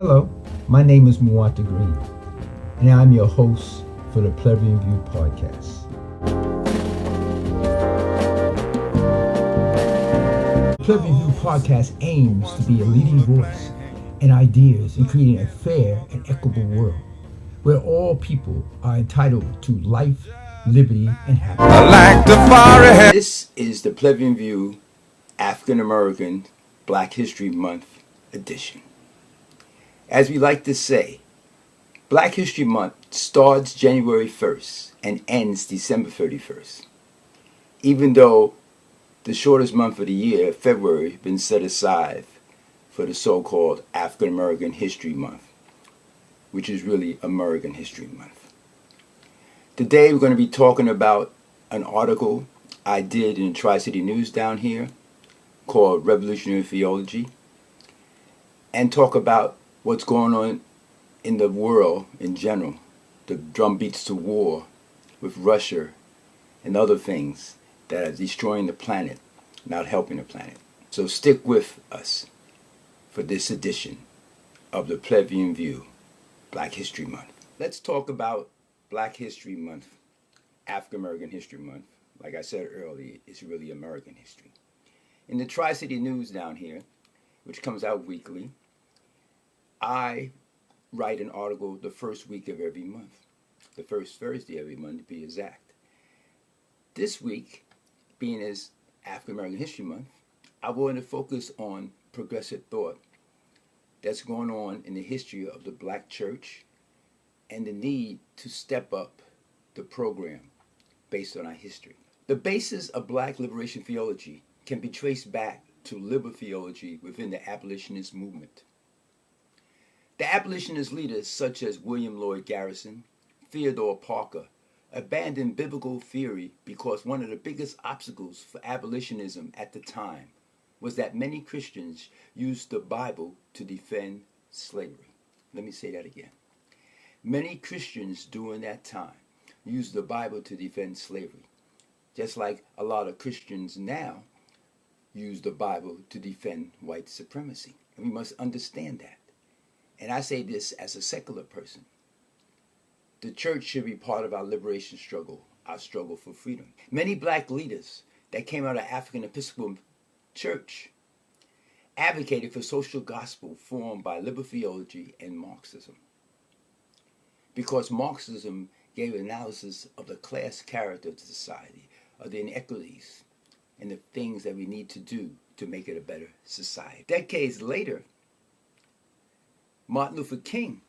Hello, my name is Muwata Green, and I'm your host for the Plebeian View podcast. The Plebeian View podcast aims to be a leading voice in ideas in creating a fair and equitable world where all people are entitled to life, liberty, and happiness. I like to fire ahead. This is the Plebeian View African American Black History Month edition. As we like to say, Black History Month starts January 1st and ends December 31st. Even though the shortest month of the year, February, has been set aside for the so-called African American History Month, which is really American History Month. Today we're going to be talking about an article I did in the Tri-City News down here called Revolutionary Theology, and talk about what's going on in the world in general, the drumbeats to war with Russia and other things that are destroying the planet, not helping the planet. So stick with us for this edition of the Plebeian View Black History Month. Let's talk about Black History Month, African American History Month. Like I said earlier, it's really American history. In the Tri-City News down here, which comes out weekly, I write an article the first week of every month, the first Thursday of every month to be exact. This week, being as African American History Month, I want to focus on progressive thought that's going on in the history of the Black church and the need to step up the program based on our history. The basis of Black liberation theology can be traced back to liberal theology within the abolitionist movement. The abolitionist leaders such as William Lloyd Garrison, Theodore Parker, abandoned biblical theory because one of the biggest obstacles for abolitionism at the time was that many Christians used the Bible to defend slavery. Let me say that again. Many Christians during that time used the Bible to defend slavery, just like a lot of Christians now use the Bible to defend white supremacy. And we must understand that. And I say this as a secular person. The church should be part of our liberation struggle, our struggle for freedom. Many Black leaders that came out of African Episcopal Church advocated for social gospel formed by liberal theology and Marxism. Because Marxism gave analysis of the class character of the society, of the inequities, and the things that we need to do to make it a better society. Decades later, Martin Luther King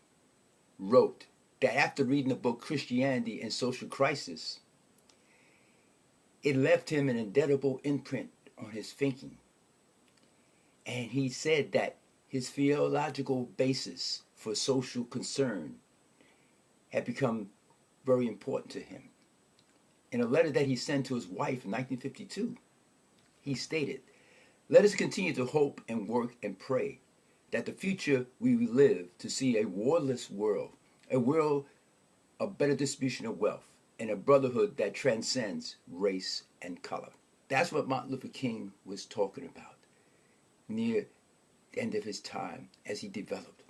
wrote that after reading the book Christianity and Social Crisis, it left him an indelible imprint on his thinking. And he said that his theological basis for social concern had become very important to him. In a letter that he sent to his wife in 1952, he stated, "Let us continue to hope and work and pray that the future we will live to see a warless world, a world of better distribution of wealth, and a brotherhood that transcends race and color." That's what Martin Luther King was talking about near the end of his time as he developed.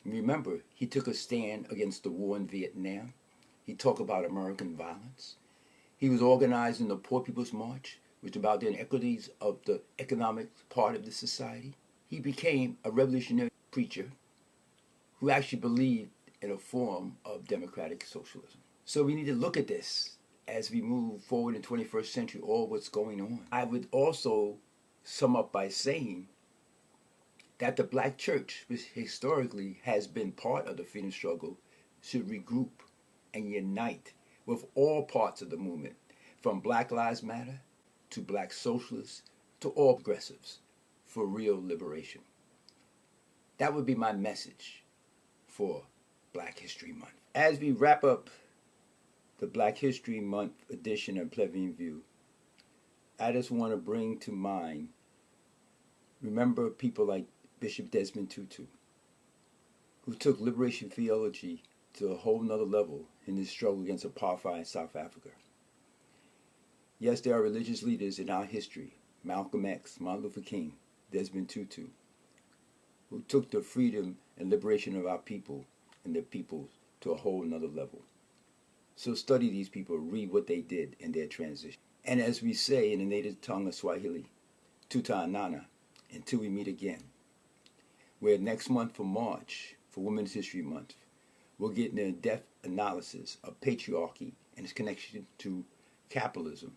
Remember, he took a stand against the war in Vietnam. He talked about American violence. He was organizing the Poor People's March, which is about the inequities of the economic part of the society. He became a revolutionary preacher who actually believed in a form of democratic socialism. So we need to look at this as we move forward in the 21st century, all what's going on. I would also sum up by saying that the Black church, which historically has been part of the freedom struggle, should regroup and unite with all parts of the movement, from Black Lives Matter to Black socialists to all progressives, for real liberation. That would be my message for Black History Month. As we wrap up the Black History Month edition of Plebeian View, I just want to bring to mind, remember people like Bishop Desmond Tutu, who took liberation theology to a whole nother level in his struggle against apartheid in South Africa. Yes, there are religious leaders in our history, Malcolm X, Martin Luther King, Desmond Tutu, who took the freedom and and liberation of our people and their peoples to a whole nother level. So study these people, read what they did in their transition. And as we say in the native tongue of Swahili, tuta anana, until we meet again. Where next month for March, for Women's History Month, we'll get an in-depth analysis of patriarchy and its connection to capitalism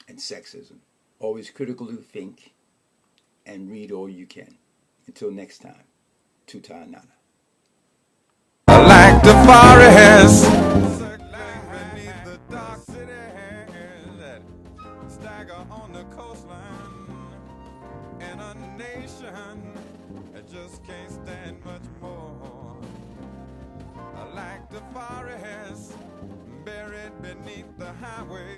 and sexism. Always critical to think and read all you can. Until next time, tuta anana. I like the forest circling beneath the dark city that stagger on the coastline, and a nation that just can't stand much more. I like the forest buried beneath the highway.